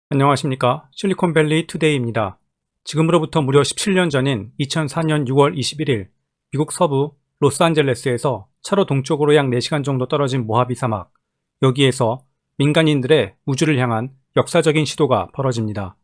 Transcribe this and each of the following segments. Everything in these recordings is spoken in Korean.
안녕하십니까. 실리콘밸리 투데이입니다. 지금으로부터 무려 17년 전인 2004년 6월 21일 미국 서부 로스안젤레스에서 차로 동쪽으로 약 4시간 정도 떨어진 모하비 사막, 여기에서 민간인들의 우주를 향한 역사적인 시도가 벌어집니다.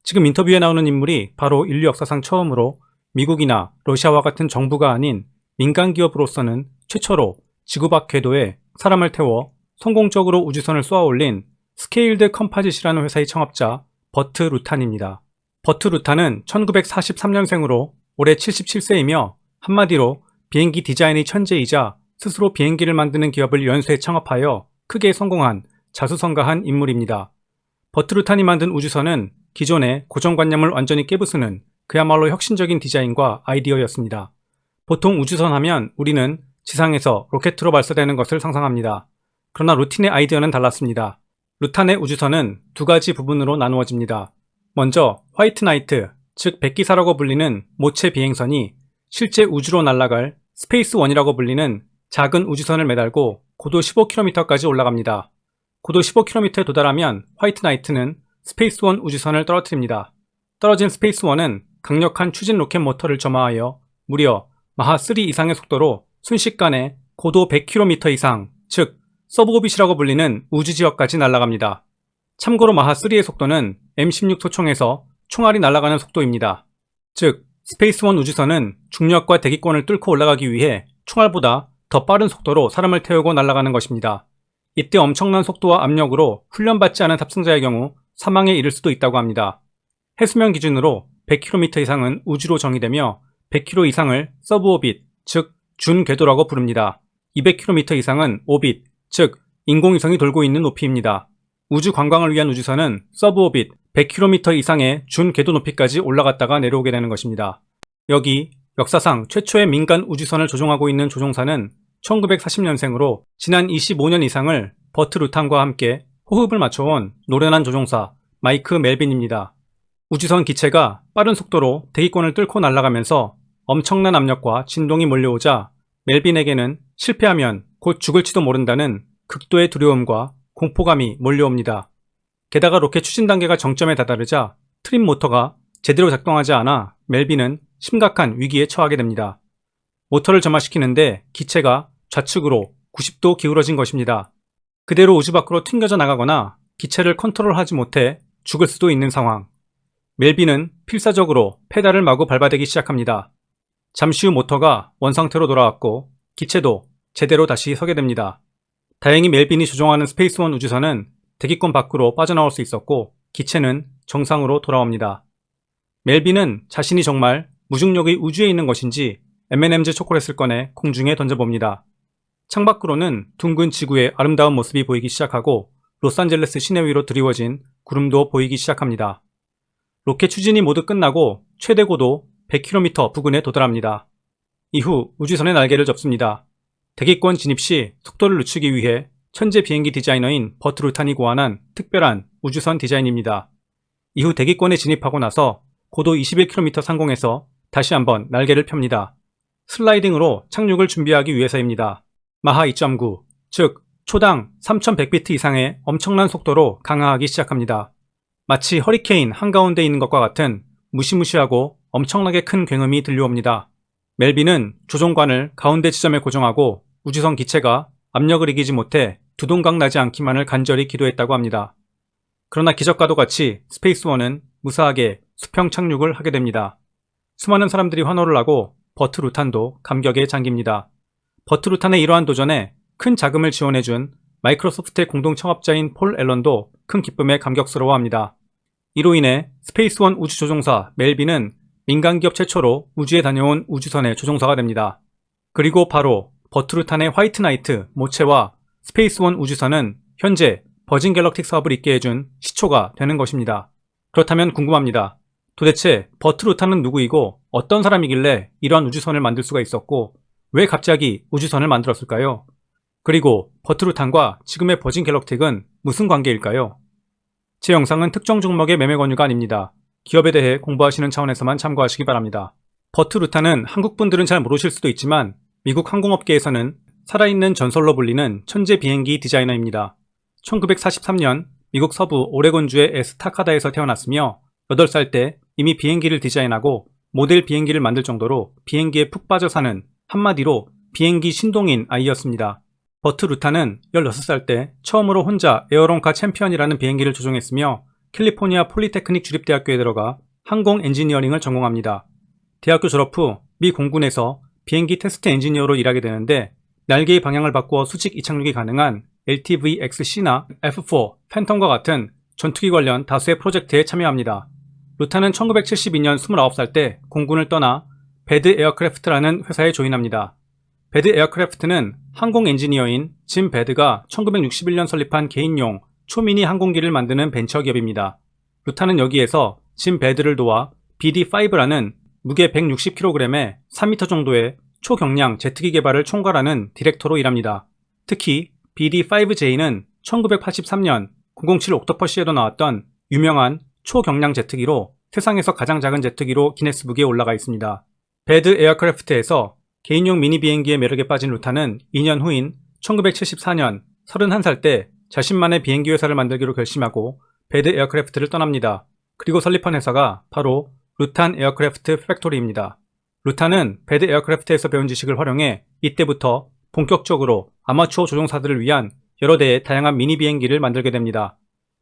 지금 인터뷰에 나오는 인물이 바로 인류 역사상 처음으로 미국이나 러시아와 같은 정부가 아닌 민간 기업으로서는 최초로 지구 밖 궤도에 사람을 태워 성공적으로 우주선을 쏘아 올린 스케일드 컴파짓이라는 회사의 창업자 버트 루탄입니다. 버트 루탄은 1943년생으로 올해 77세이며 한마디로 비행기 디자인의 천재이자 스스로 비행기를 만드는 기업을 연쇄 창업하여 크게 성공한 자수성가한 인물입니다. 버트 루탄이 만든 우주선은 기존의 고정관념을 완전히 깨부수는 그야말로 혁신적인 디자인과 아이디어였습니다. 보통 우주선 하면 우리는 지상에서 로켓으로 발사되는 것을 상상합니다. 그러나 루탄의 아이디어는 달랐습니다. 루탄의 우주선은 두 가지 부분으로 나누어집니다. 먼저 화이트 나이트, 즉 백기사라고 불리는 모체 비행선이 실제 우주로 날아갈 스페이스1이라고 불리는 작은 우주선을 매달고 고도 15km까지 올라갑니다. 고도 15km에 도달하면 화이트 나이트는 스페이스1 우주선을 떨어뜨립니다. 떨어진 스페이스1은 강력한 추진 로켓 모터를 점화하여 무려 마하 3 이상의 속도로 순식간에 고도 100km 이상, 즉 서브오빗이라고 불리는 우주지역까지 날아갑니다. 참고로 마하 3의 속도는 M16 소총에서 총알이 날아가는 속도입니다. 즉, 스페이스1 우주선은 중력과 대기권을 뚫고 올라가기 위해 총알보다 더 빠른 속도로 사람을 태우고 날아가는 것입니다. 이때 엄청난 속도와 압력으로 훈련받지 않은 탑승자의 경우 사망에 이를 수도 있다고 합니다. 해수면 기준으로 100km 이상은 우주로 정의되며 100km 이상을 서브오빗, 즉 준궤도라고 부릅니다. 200km 이상은 오빗, 즉 인공위성이 돌고 있는 높이입니다. 우주 관광을 위한 우주선은 서브오빗 100km 이상의 준궤도 높이까지 올라갔다가 내려오게 되는 것입니다. 여기 역사상 최초의 민간 우주선을 조종하고 있는 조종사는 1940년생으로 지난 25년 이상을 버트 루탄과 함께 호흡을 맞춰온 노련한 조종사 마이크 멜빈입니다. 우주선 기체가 빠른 속도로 대기권을 뚫고 날아가면서 엄청난 압력과 진동이 몰려오자 멜빈에게는 실패하면 곧 죽을지도 모른다는 극도의 두려움과 공포감이 몰려옵니다. 게다가 로켓 추진 단계가 정점에 다다르자 트림 모터가 제대로 작동하지 않아 멜빈은 심각한 위기에 처하게 됩니다. 모터를 점화시키는데 기체가 좌측으로 90도 기울어진 것입니다. 그대로 우주 밖으로 튕겨져 나가거나 기체를 컨트롤하지 못해 죽을 수도 있는 상황. 멜빈은 필사적으로 페달을 마구 밟아대기 시작합니다. 잠시 후 모터가 원상태로 돌아왔고 기체도 제대로 다시 서게 됩니다. 다행히 멜빈이 조종하는 스페이스1 우주선은 대기권 밖으로 빠져나올 수 있었고 기체는 정상으로 돌아옵니다. 멜빈은 자신이 정말 무중력의 우주에 있는 것인지 M&M's 초콜릿을 꺼내 공중에 던져봅니다. 창밖으로는 둥근 지구의 아름다운 모습이 보이기 시작하고 로스안젤레스 시내 위로 드리워진 구름도 보이기 시작합니다. 로켓 추진이 모두 끝나고 최대 고도 100km 부근에 도달합니다. 이후 우주선의 날개를 접습니다. 대기권 진입 시 속도를 늦추기 위해 천재 비행기 디자이너인 버트 루탄이 고안한 특별한 우주선 디자인입니다. 이후 대기권에 진입하고 나서 고도 21km 상공에서 다시 한번 날개를 펴니다. 슬라이딩으로 착륙을 준비하기 위해서입니다. 마하 2.9, 즉 초당 3100피트 이상의 엄청난 속도로 강하하기 시작합니다. 마치 허리케인 한가운데 있는 것과 같은 무시무시하고 엄청나게 큰 굉음이 들려옵니다. 멜빈은 조종관을 가운데 지점에 고정하고 우주선 기체가 압력을 이기지 못해 두동강 나지 않기만을 간절히 기도했다고 합니다. 그러나 기적과도 같이 스페이스1은 무사하게 수평 착륙을 하게 됩니다. 수많은 사람들이 환호를 하고 버트 루탄도 감격에 잠깁니다. 버트 루탄의 이러한 도전에 큰 자금을 지원해준 마이크로소프트의 공동 창업자인 폴 앨런도 큰 기쁨에 감격스러워합니다. 이로 인해 스페이스1 우주조종사 멜빈은 민간기업 최초로 우주에 다녀온 우주선의 조종사가 됩니다. 그리고 바로 버트 루탄의 화이트 나이트 모체와 스페이스1 우주선은 현재 버진 갤럭틱 사업을 잇게 해준 시초가 되는 것입니다. 그렇다면 궁금합니다. 도대체 버트 루탄은 누구이고 어떤 사람이길래 이러한 우주선을 만들 수가 있었고 왜 갑자기 우주선을 만들었을까요? 그리고 버트 루탄과 지금의 버진 갤럭틱은 무슨 관계일까요? 제 영상은 특정 종목의 매매 권유가 아닙니다. 기업에 대해 공부하시는 차원에서만 참고하시기 바랍니다. 버트 루탄은 한국분들은 잘 모르실 수도 있지만 미국 항공업계에서는 살아있는 전설로 불리는 천재 비행기 디자이너입니다. 1943년 미국 서부 오레곤주의 에스타카다에서 태어났으며 8살 때 이미 비행기를 디자인하고 모델 비행기를 만들 정도로 비행기에 푹 빠져 사는 한마디로 비행기 신동인 아이였습니다. 버트 루탄은 16살 때 처음으로 혼자 에어론카 챔피언이라는 비행기를 조종했으며 캘리포니아 폴리테크닉 주립대학교에 들어가 항공 엔지니어링을 전공합니다. 대학교 졸업 후 미 공군에서 비행기 테스트 엔지니어로 일하게 되는데 날개의 방향을 바꾸어 수직 이착륙이 가능한 LTV-XC나 F4, 팬텀과 같은 전투기 관련 다수의 프로젝트에 참여합니다. 루탄은 1972년 29살 때 공군을 떠나 배드 에어크래프트라는 회사에 조인합니다. 배드 에어크래프트는 항공 엔지니어인 짐 배드가 1961년 설립한 개인용 초미니 항공기를 만드는 벤처 기업입니다. 루탄은 여기에서 짐 배드를 도와 BD5라는 무게 160kg에 3m 정도의 초경량 제트기 개발을 총괄하는 디렉터로 일합니다. 특히 BD5J는 1983년 007 옥토퍼시에도 나왔던 유명한 초경량 제트기로 세상에서 가장 작은 제트기로 기네스북에 올라가 있습니다. 배드 에어크래프트에서 개인용 미니 비행기의 매력에 빠진 루탄은 2년 후인 1974년 31살 때 자신만의 비행기 회사를 만들기로 결심하고 배드 에어크래프트를 떠납니다. 그리고 설립한 회사가 바로 루탄 에어크래프트 팩토리입니다. 루탄은 배드 에어크래프트에서 배운 지식을 활용해 이때부터 본격적으로 아마추어 조종사들을 위한 여러 대의 다양한 미니 비행기를 만들게 됩니다.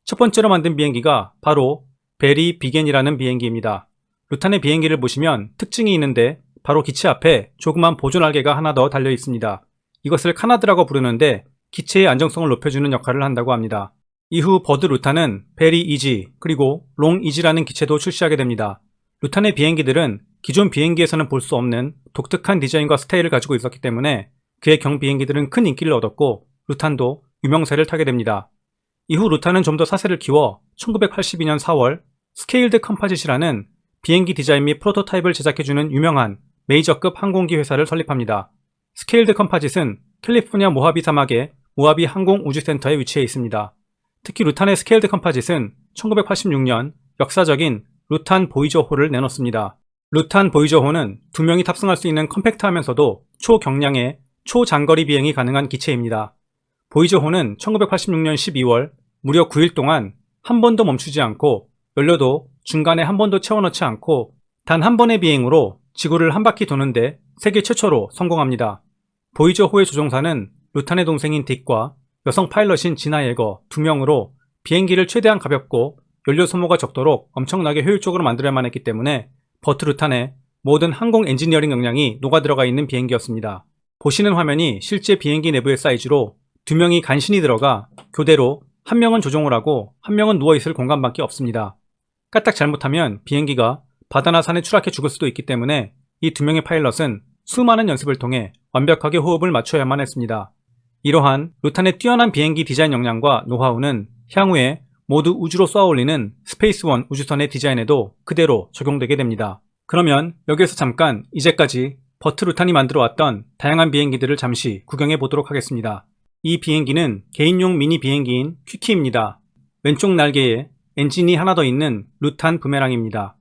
첫 번째로 만든 비행기가 바로 베리 비겐이라는 비행기입니다. 루탄의 비행기를 보시면 특징이 있는데 바로 기체 앞에 조그만 보조 날개가 하나 더 달려 있습니다. 이것을 카나드라고 부르는데 기체의 안정성을 높여주는 역할을 한다고 합니다. 이후 버드 루탄은 베리 이지 그리고 롱 이지라는 기체도 출시하게 됩니다. 루탄의 비행기들은 기존 비행기에서는 볼 수 없는 독특한 디자인과 스타일을 가지고 있었기 때문에 그의 경비행기들은 큰 인기를 얻었고 루탄도 유명세를 타게 됩니다. 이후 루탄은 좀 더 사세를 키워 1982년 4월 스케일드 컴파짓이라는 비행기 디자인 및 프로토타입을 제작해주는 유명한 메이저급 항공기 회사를 설립합니다. 스케일드 컴파짓은 캘리포니아 모하비 사막의 모하비 항공우주센터에 위치해 있습니다. 특히 루탄의 스케일드 컴파짓은 1986년 역사적인 루탄 보이저호를 내놓습니다. 루탄 보이저호는 2명이 탑승할 수 있는 컴팩트하면서도 초경량의 초장거리 비행이 가능한 기체입니다. 보이저호는 1986년 12월 무려 9일 동안 한 번도 멈추지 않고 연료도 중간에 한 번도 채워넣지 않고 단 한 번의 비행으로 지구를 한 바퀴 도는데 세계 최초로 성공합니다. 보이저호의 조종사는 루탄의 동생인 딕과 여성 파일럿인 지나 예거 2명으로 비행기를 최대한 가볍고 연료 소모가 적도록 엄청나게 효율적으로 만들어야만 했기 때문에 버트 루탄의 모든 항공 엔지니어링 역량이 녹아들어가 있는 비행기였습니다. 보시는 화면이 실제 비행기 내부의 사이즈로 2명이 간신히 들어가 교대로 1명은 조종을 하고 1명은 누워있을 공간밖에 없습니다. 까딱 잘못하면 비행기가 바다나 산에 추락해 죽을 수도 있기 때문에 이 2명의 파일럿은 수많은 연습을 통해 완벽하게 호흡을 맞춰야만 했습니다. 이러한 루탄의 뛰어난 비행기 디자인 역량과 노하우는 향후에 모두 우주로 쏘아올리는 스페이스원 우주선의 디자인에도 그대로 적용되게 됩니다. 그러면 여기에서 잠깐 이제까지 버트 루탄이 만들어왔던 다양한 비행기들을 잠시 구경해 보도록 하겠습니다. 이 비행기는 개인용 미니 비행기인 퀴키입니다. 왼쪽 날개에 엔진이 하나 더 있는 루탄 부메랑입니다.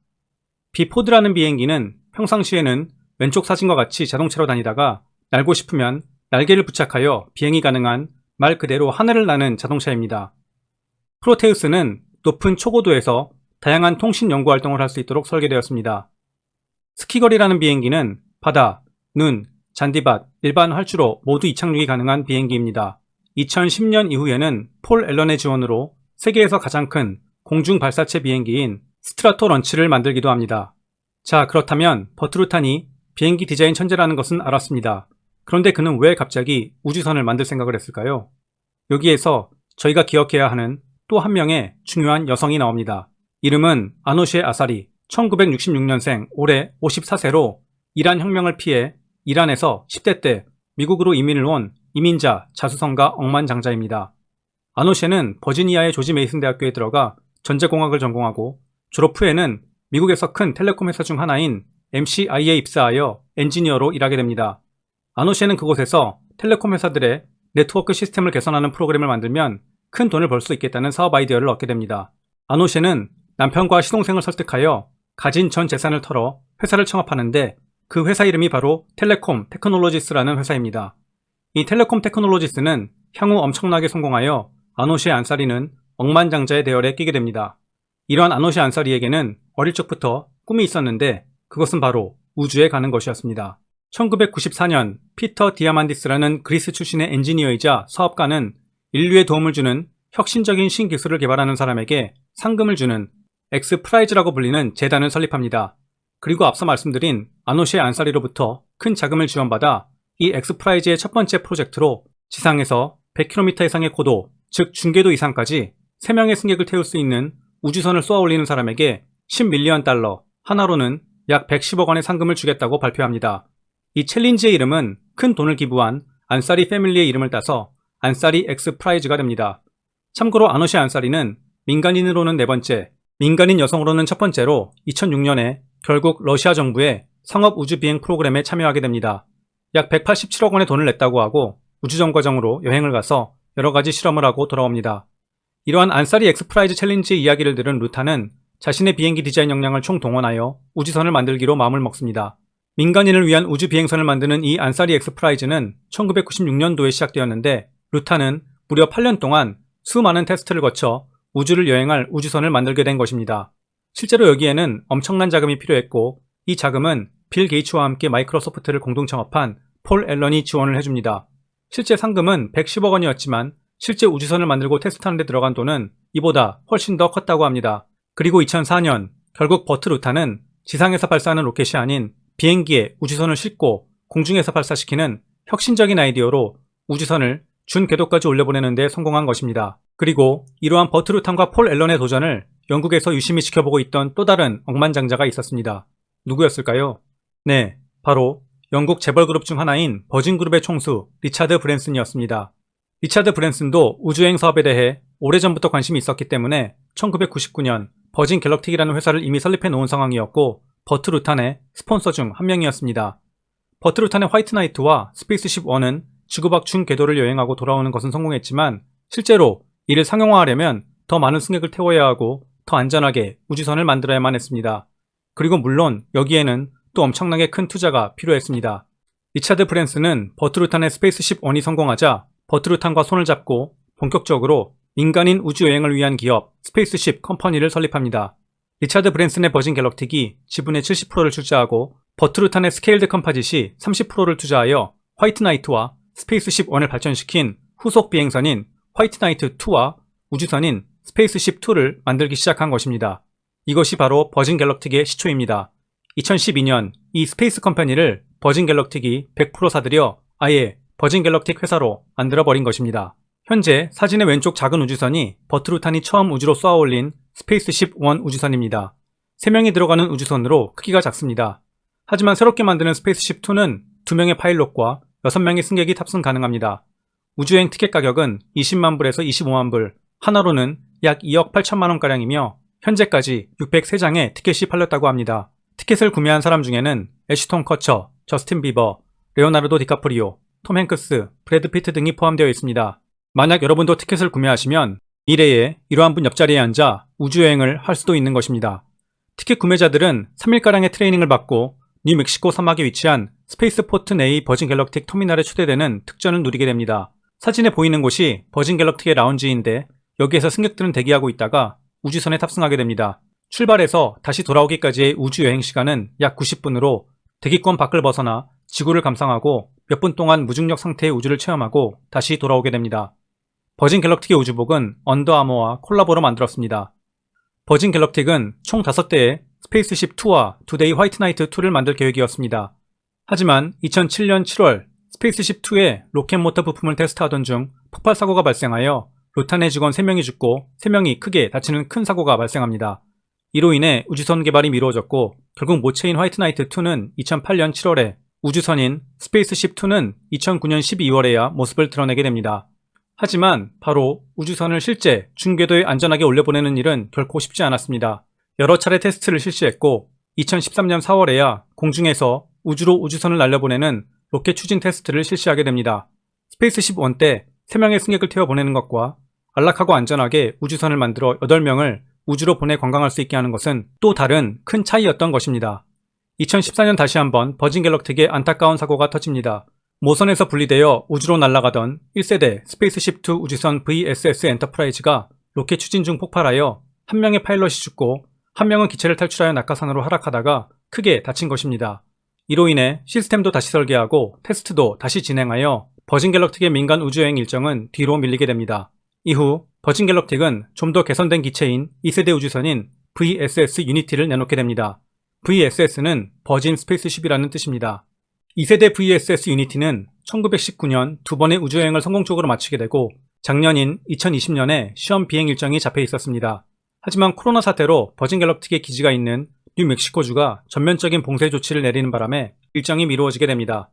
비포드라는 비행기는 평상시에는 왼쪽 사진과 같이 자동차로 다니다가 날고 싶으면 날개를 부착하여 비행이 가능한 말 그대로 하늘을 나는 자동차입니다. 프로테우스는 높은 초고도에서 다양한 통신 연구 활동을 할 수 있도록 설계되었습니다. 스키걸이라는 비행기는 바다, 눈, 잔디밭, 일반 활주로 모두 이착륙이 가능한 비행기입니다. 2010년 이후에는 폴 앨런의 지원으로 세계에서 가장 큰 공중 발사체 비행기인 스트라토 런치를 만들기도 합니다. 자, 그렇다면 버트 루탄이 비행기 디자인 천재라는 것은 알았습니다. 그런데 그는 왜 갑자기 우주선을 만들 생각을 했을까요? 여기에서 저희가 기억해야 하는 또 한 명의 중요한 여성이 나옵니다. 이름은 아노시에 아사리, 1966년생, 올해 54세로 이란 혁명을 피해 이란에서 10대 때 미국으로 이민을 온 이민자, 자수성가 억만장자입니다. 아노시에는 버지니아의 조지 메이슨 대학교에 들어가 전자공학을 전공하고 졸업 후에는 미국에서 큰 텔레콤 회사 중 하나인 MCI에 입사하여 엔지니어로 일하게 됩니다. 아노시에는 그곳에서 텔레콤 회사들의 네트워크 시스템을 개선하는 프로그램을 만들면 큰 돈을 벌 수 있겠다는 사업 아이디어를 얻게 됩니다. 아노시에는 남편과 시동생을 설득하여 가진 전 재산을 털어 회사를 창업하는데 그 회사 이름이 바로 텔레콤 테크놀로지스라는 회사입니다. 이 텔레콤 테크놀로지스는 향후 엄청나게 성공하여 아노시에 안사리는 억만장자의 대열에 끼게 됩니다. 이러한 아노시 안사리에게는 어릴 적부터 꿈이 있었는데 그것은 바로 우주에 가는 것이었습니다. 1994년 피터 디아만디스라는 그리스 출신의 엔지니어이자 사업가는 인류에 도움을 주는 혁신적인 신기술을 개발하는 사람에게 상금을 주는 엑스프라이즈라고 불리는 재단을 설립합니다. 그리고 앞서 말씀드린 아노시 안사리로부터 큰 자금을 지원받아 이 엑스프라이즈의 첫 번째 프로젝트로 지상에서 100km 이상의 고도, 즉 중궤도 이상까지 3명의 승객을 태울 수 있는 우주선을 쏘아 올리는 사람에게 10밀리언 달러, 하나로는 약 110억 원의 상금을 주겠다고 발표합니다. 이 챌린지의 이름은 큰 돈을 기부한 안사리 패밀리의 이름을 따서 안사리 엑스프라이즈가 됩니다. 참고로 아노시 안사리는 민간인으로는 4번째, 민간인 여성으로는 첫 번째로 2006년에 결국 러시아 정부의 상업 우주 비행 프로그램에 참여하게 됩니다. 약 187억 원의 돈을 냈다고 하고 우주정거장으로 여행을 가서 여러 가지 실험을 하고 돌아옵니다. 이러한 안사리 엑스프라이즈 챌린지의 이야기를 들은 루타는 자신의 비행기 디자인 역량을 총동원하여 우주선을 만들기로 마음을 먹습니다. 민간인을 위한 우주 비행선을 만드는 이 안사리 엑스프라이즈는 1996년도에 시작되었는데 루타는 무려 8년 동안 수많은 테스트를 거쳐 우주를 여행할 우주선을 만들게 된 것입니다. 실제로 여기에는 엄청난 자금이 필요했고 이 자금은 빌 게이츠와 함께 마이크로소프트를 공동 창업한 폴 앨런이 지원을 해줍니다. 실제 상금은 110억 원이었지만 실제 우주선을 만들고 테스트하는 데 들어간 돈은 이보다 훨씬 더 컸다고 합니다. 그리고 2004년 결국 버트 루타는 지상에서 발사하는 로켓이 아닌 비행기에 우주선을 싣고 공중에서 발사시키는 혁신적인 아이디어로 우주선을 준궤도까지 올려보내는 데 성공한 것입니다. 그리고 이러한 버트 루탄과 폴 앨런의 도전을 영국에서 유심히 지켜보고 있던 또 다른 억만장자가 있었습니다. 누구였을까요? 네, 바로 영국 재벌그룹 중 하나인 버진그룹의 총수 리차드 브랜슨이었습니다. 리차드 브랜슨도 우주여행 사업에 대해 오래전부터 관심이 있었기 때문에 1999년 버진 갤럭틱이라는 회사를 이미 설립해 놓은 상황이었고 버트 루탄의 스폰서 중 한 명이었습니다. 버트 루탄의 화이트 나이트와 스페이스십 1은 지구 밖 중궤도를 여행하고 돌아오는 것은 성공했지만 실제로 이를 상용화하려면 더 많은 승객을 태워야 하고 더 안전하게 우주선을 만들어야만 했습니다. 그리고 물론 여기에는 또 엄청나게 큰 투자가 필요했습니다. 리차드 브랜슨은 버트 루탄의 스페이스십 1이 성공하자 버트 루탄과 손을 잡고 본격적으로 민간인 우주여행을 위한 기업 스페이스십 컴퍼니를 설립합니다. 리차드 브랜슨의 버진 갤럭틱이 지분의 70%를 출자하고 버트 루탄의 스케일드 컴파짓이 30%를 투자하여 화이트 나이트와 스페이스십 1을 발전시킨 후속 비행선인 화이트 나이트 2와 우주선인 스페이스십 2를 만들기 시작한 것입니다. 이것이 바로 버진 갤럭틱의 시초입니다. 2012년 이 스페이스 컴퍼니를 버진 갤럭틱이 100% 사들여 아예 버진 갤럭틱 회사로 만들어버린 것입니다. 현재 사진의 왼쪽 작은 우주선이 버트 루탄이 처음 우주로 쏘아 올린 스페이스십 1 우주선입니다. 3명이 들어가는 우주선으로 크기가 작습니다. 하지만 새롭게 만드는 스페이스십 2는 2명의 파일럿과 6명의 승객이 탑승 가능합니다. 우주여행 티켓 가격은 20만 불에서 25만 불, 하나로는 약 2억 8천만 원가량이며 현재까지 603장의 티켓이 팔렸다고 합니다. 티켓을 구매한 사람 중에는 애쉬톤 커처, 저스틴 비버, 레오나르도 디카프리오, 톰 행크스, 브래드 피트 등이 포함되어 있습니다. 만약 여러분도 티켓을 구매하시면 미래에 이러한 분 옆자리에 앉아 우주여행을 할 수도 있는 것입니다. 티켓 구매자들은 3일가량의 트레이닝을 받고 뉴멕시코 사막에 위치한 스페이스포트 내의 버진 갤럭틱 터미널에 초대되는 특전을 누리게 됩니다. 사진에 보이는 곳이 버진 갤럭틱의 라운지인데 여기에서 승객들은 대기하고 있다가 우주선에 탑승하게 됩니다. 출발해서 다시 돌아오기까지의 우주여행 시간은 약 90분으로 대기권 밖을 벗어나 지구를 감상하고 몇 분 동안 무중력 상태의 우주를 체험하고 다시 돌아오게 됩니다. 버진 갤럭틱의 우주복은 언더아머와 콜라보로 만들었습니다. 버진 갤럭틱은 총 5대의 스페이스십 2와 2대의 화이트 나이트 2를 만들 계획이었습니다. 하지만 2007년 7월 스페이스십 2의 로켓 모터 부품을 테스트하던 중 폭발 사고가 발생하여 루탄의 직원 3명이 죽고 3명이 크게 다치는 큰 사고가 발생합니다. 이로 인해 우주선 개발이 미루어졌고 결국 모체인 화이트 나이트 2는 2008년 7월에 우주선인 스페이스십 2는 2009년 12월에야 모습을 드러내게 됩니다. 하지만 바로 우주선을 실제 중궤도에 안전하게 올려보내는 일은 결코 쉽지 않았습니다. 여러 차례 테스트를 실시했고 2013년 4월에야 공중에서 우주로 우주선을 날려보내는 로켓 추진 테스트를 실시하게 됩니다. 스페이스십 1 때 3명의 승객을 태워보내는 것과 안락하고 안전하게 우주선을 만들어 8명을 우주로 보내 관광할 수 있게 하는 것은 또 다른 큰 차이였던 것입니다. 2014년 다시 한번 버진 갤럭틱의 안타까운 사고가 터집니다. 모선에서 분리되어 우주로 날아가던 1세대 스페이스십 2 우주선 VSS 엔터프라이즈가 로켓 추진 중 폭발하여 한 명의 파일럿이 죽고 한 명은 기체를 탈출하여 낙하산으로 하락하다가 크게 다친 것입니다. 이로 인해 시스템도 다시 설계하고 테스트도 다시 진행하여 버진 갤럭틱의 민간 우주여행 일정은 뒤로 밀리게 됩니다. 이후 버진 갤럭틱은 좀 더 개선된 기체인 2세대 우주선인 VSS 유니티를 내놓게 됩니다. VSS는 버진 스페이스쉽이라는 뜻입니다. 2세대 VSS 유니티는 1919년 두 번의 우주여행을 성공적으로 마치게 되고 작년인 2020년에 시험 비행 일정이 잡혀 있었습니다. 하지만 코로나 사태로 버진 갤럭틱의 기지가 있는 뉴멕시코주가 전면적인 봉쇄 조치를 내리는 바람에 일정이 미루어지게 됩니다.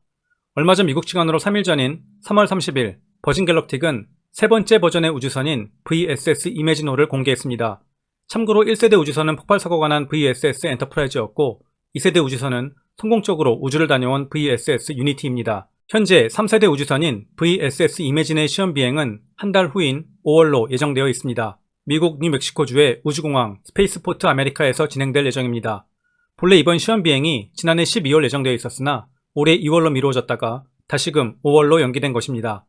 얼마 전 미국 시간으로 3일 전인 3월 30일 버진 갤럭틱은 세 번째 버전의 우주선인 VSS 이매지노를 공개했습니다. 참고로 1세대 우주선은 폭발사고가 난 VSS 엔터프라이즈였고 2세대 우주선은 성공적으로 우주를 다녀온 VSS 유니티입니다. 현재 3세대 우주선인 VSS 이매진의 시험 비행은 한 달 후인 5월로 예정되어 있습니다. 미국 뉴멕시코주의 우주공항 스페이스포트 아메리카에서 진행될 예정입니다. 본래 이번 시험 비행이 지난해 12월 예정되어 있었으나 올해 2월로 미루어졌다가 다시금 5월로 연기된 것입니다.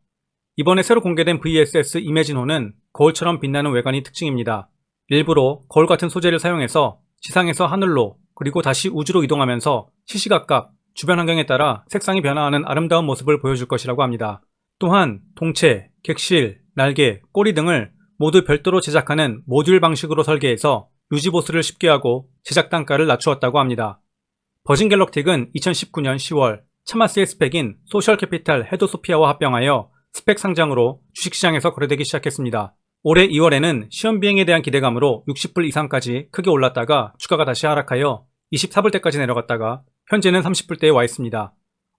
이번에 새로 공개된 VSS 이매지노는 거울처럼 빛나는 외관이 특징입니다. 일부러 거울 같은 소재를 사용해서 지상에서 하늘로 그리고 다시 우주로 이동하면서 시시각각 주변 환경에 따라 색상이 변화하는 아름다운 모습을 보여줄 것이라고 합니다. 또한 동체, 객실, 날개, 꼬리 등을 모두 별도로 제작하는 모듈 방식으로 설계해서 유지 보수를 쉽게 하고 제작 단가를 낮추었다고 합니다. 버진 갤럭틱은 2019년 10월 차마스의 스펙인 소셜 캐피탈 헤도소피아와 합병하여 스펙 상장으로 주식시장에서 거래되기 시작했습니다. 올해 2월에는 시험 비행에 대한 기대감으로 60불 이상까지 크게 올랐다가 주가가 다시 하락하여 24불대까지 내려갔다가 현재는 30불대에 와 있습니다.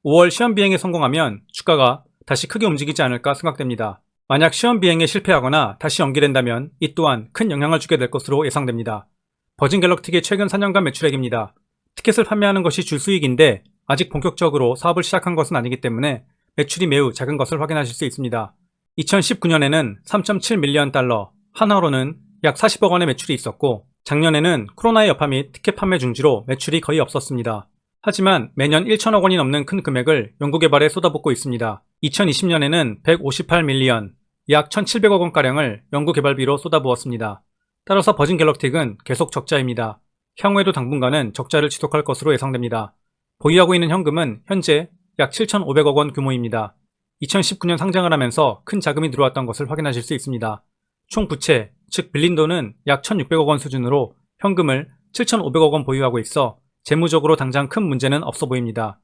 5월 시험 비행에 성공하면 주가가 다시 크게 움직이지 않을까 생각됩니다. 만약 시험 비행에 실패하거나 다시 연기된다면 이 또한 큰 영향을 주게 될 것으로 예상됩니다. 버진 갤럭틱의 최근 4년간 매출액입니다. 티켓을 판매하는 것이 줄 수익인데 아직 본격적으로 사업을 시작한 것은 아니기 때문에 매출이 매우 작은 것을 확인하실 수 있습니다. 2019년에는 3.7 밀리언 달러, 한화로는 약 40억 원의 매출이 있었고 작년에는 코로나의 여파 및 티켓 판매 중지로 매출이 거의 없었습니다. 하지만 매년 1천억 원이 넘는 큰 금액을 연구개발에 쏟아붓고 있습니다. 2020년에는 158 밀리언, 약 1,700억 원가량을 연구개발비로 쏟아부었습니다. 따라서 버진 갤럭틱은 계속 적자입니다. 향후에도 당분간은 적자를 지속할 것으로 예상됩니다. 보유하고 있는 현금은 현재 약 7,500억 원 규모입니다. 2019년 상장을 하면서 큰 자금이 들어왔던 것을 확인하실 수 있습니다. 총 부채, 즉 빌린 돈은 약 1,600억 원 수준으로 현금을 7,500억 원 보유하고 있어 재무적으로 당장 큰 문제는 없어 보입니다.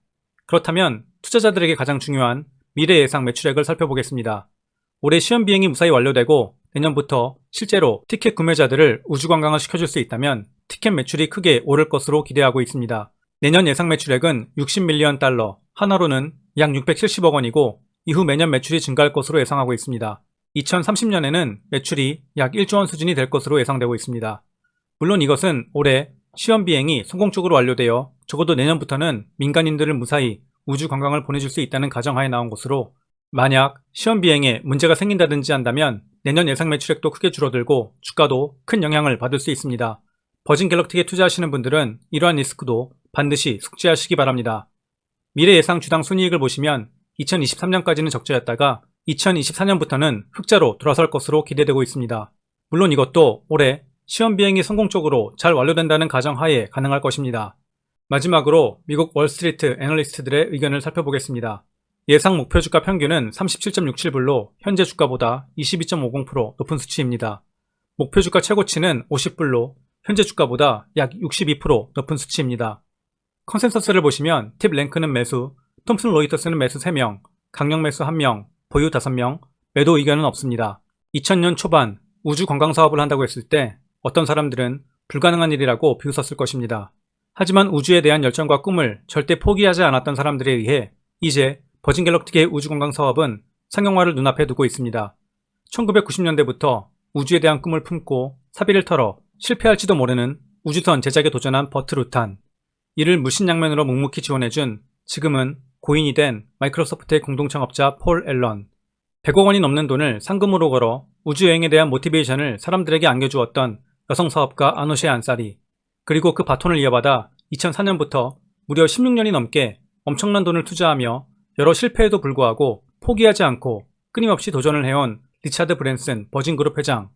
그렇다면 투자자들에게 가장 중요한 미래 예상 매출액을 살펴보겠습니다. 올해 시험 비행이 무사히 완료되고 내년부터 실제로 티켓 구매자들을 우주 관광을 시켜줄 수 있다면 티켓 매출이 크게 오를 것으로 기대하고 있습니다. 내년 예상 매출액은 60 밀리언 달러, 한화로는 약 670억 원이고 이후 매년 매출이 증가할 것으로 예상하고 있습니다. 2030년에는 매출이 약 1조 원 수준이 될 것으로 예상되고 있습니다. 물론 이것은 올해 시험 비행이 성공적으로 완료되어 적어도 내년부터는 민간인들을 무사히 우주 관광을 보내줄 수 있다는 가정하에 나온 것으로 만약 시험 비행에 문제가 생긴다든지 한다면 내년 예상 매출액도 크게 줄어들고 주가도 큰 영향을 받을 수 있습니다. 버진 갤럭틱에 투자하시는 분들은 이러한 리스크도 반드시 숙지하시기 바랍니다. 미래 예상 주당 순이익을 보시면 2023년까지는 적자였다가 2024년부터는 흑자로 돌아설 것으로 기대되고 있습니다. 물론 이것도 올해 시험 비행이 성공적으로 잘 완료된다는 가정하에 가능할 것입니다. 마지막으로 미국 월스트리트 애널리스트들의 의견을 살펴보겠습니다. 예상 목표 주가 평균은 37.67불로 현재 주가보다 22.50% 높은 수치입니다. 목표 주가 최고치는 50불로 현재 주가보다 약 62% 높은 수치입니다. 컨센서스를 보시면 팁 랭크는 매수, 톰슨 로이터스는 매수 3명, 강력 매수 1명, 보유 5명, 매도 의견은 없습니다. 2000년 초반 우주 관광 사업을 한다고 했을 때 어떤 사람들은 불가능한 일이라고 비웃었을 것입니다. 하지만 우주에 대한 열정과 꿈을 절대 포기하지 않았던 사람들에 의해 이제 버진 갤럭틱의 우주 관광 사업은 상용화를 눈앞에 두고 있습니다. 1990년대부터 우주에 대한 꿈을 품고 사비를 털어 실패할지도 모르는 우주선 제작에 도전한 버트 루탄, 이를 물신양면으로 묵묵히 지원해준 지금은 고인이 된 마이크로소프트의 공동창업자 폴 앨런, 100억 원이 넘는 돈을 상금으로 걸어 우주여행에 대한 모티베이션을 사람들에게 안겨주었던 여성 사업가 아노셰 안사리, 그리고 그 바톤을 이어받아 2004년부터 무려 16년이 넘게 엄청난 돈을 투자하며 여러 실패에도 불구하고 포기하지 않고 끊임없이 도전을 해온 리차드 브랜슨 버진그룹 회장,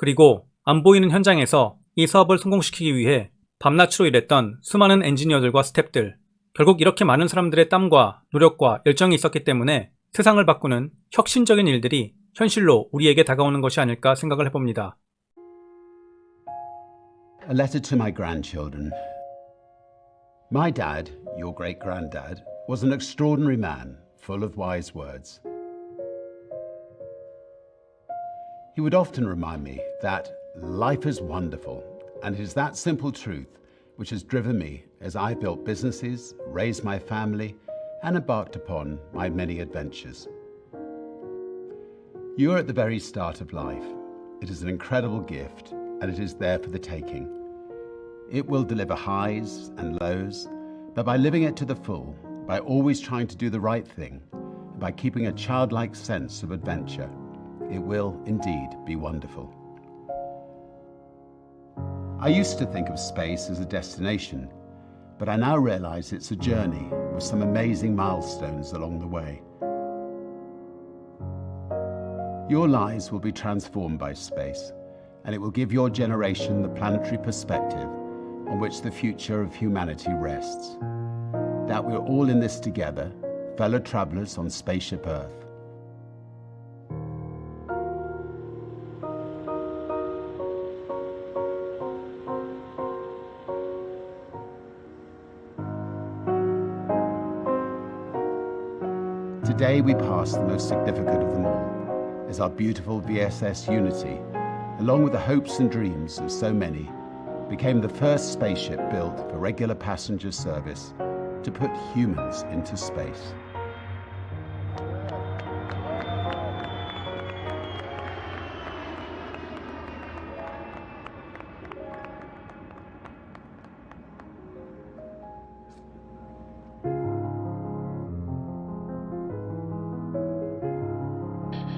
그리고 안 보이는 현장에서 이 사업을 성공시키기 위해 밤낮으로 일했던 수많은 엔지니어들과 스태프들, 결국 이렇게 많은 사람들의 땀과 노력과 열정이 있었기 때문에 세상을 바꾸는 혁신적인 일들이 현실로 우리에게 다가오는 것이 아닐까 생각을 해봅니다. A letter to my grandchildren. My dad, your great-granddad, was an extraordinary man, full of wise words. He would often remind me that life is wonderful, and it is that simple truth which has driven me as I built businesses, raised my family, and embarked upon my many adventures. You are at the very start of life. It is an incredible gift, and it is there for the taking. It will deliver highs and lows, but by living it to the full, by always trying to do the right thing, and by keeping a childlike sense of adventure, it will indeed be wonderful. I used to think of space as a destination, but I now realize it's a journey with some amazing milestones along the way. Your lives will be transformed by space, and it will give your generation the planetary perspective on which the future of humanity rests. That we're all in this together, fellow travelers on Spaceship Earth. Today we pass the most significant of them all, as our beautiful VSS Unity, along with the hopes and dreams of so many, became the first spaceship built for regular passenger service to put humans into space.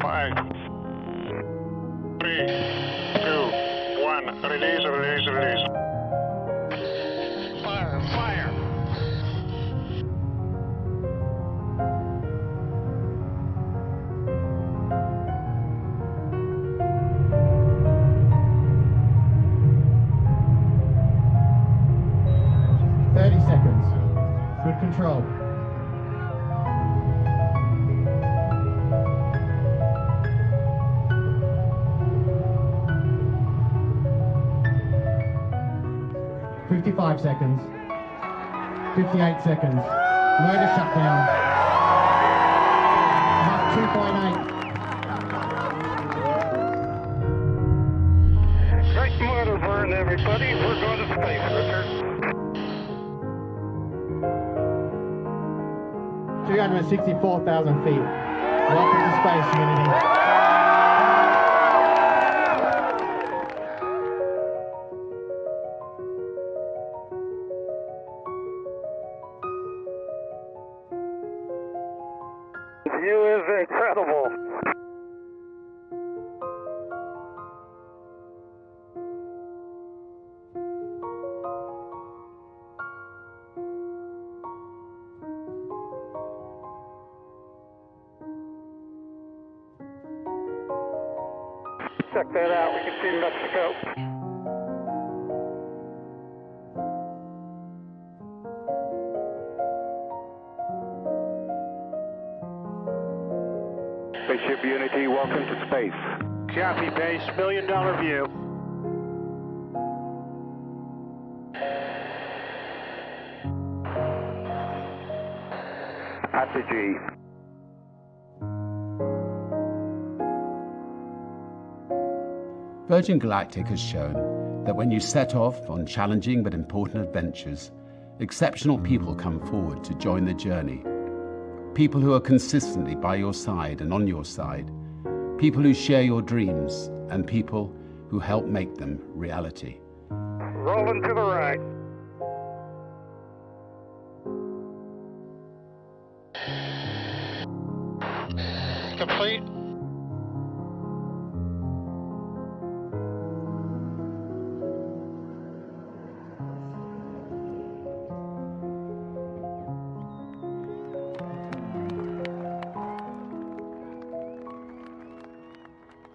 Five, 3, 2, 1. Release, release, release. Fire, fire. Good control. "55 seconds. 58 seconds. Motor shutdown. Mach 2.8. Right motor burn, everybody. We're going to space, Richard. 264,000 feet. Welcome to space, Unity. The view is incredible. Check that out. We can see Mexico. Spaceship Unity, welcome to space. Copy, base. $1 million view. Apogee. Virgin Galactic has shown that when you set off on challenging but important adventures, exceptional people come forward to join the journey. People who are consistently by your side and on your side. People who share your dreams and people who help make them reality. Rolling to the right. Complete.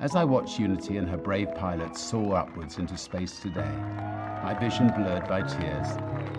As I watch Unity and her brave pilots soar upwards into space today, my vision blurred by tears,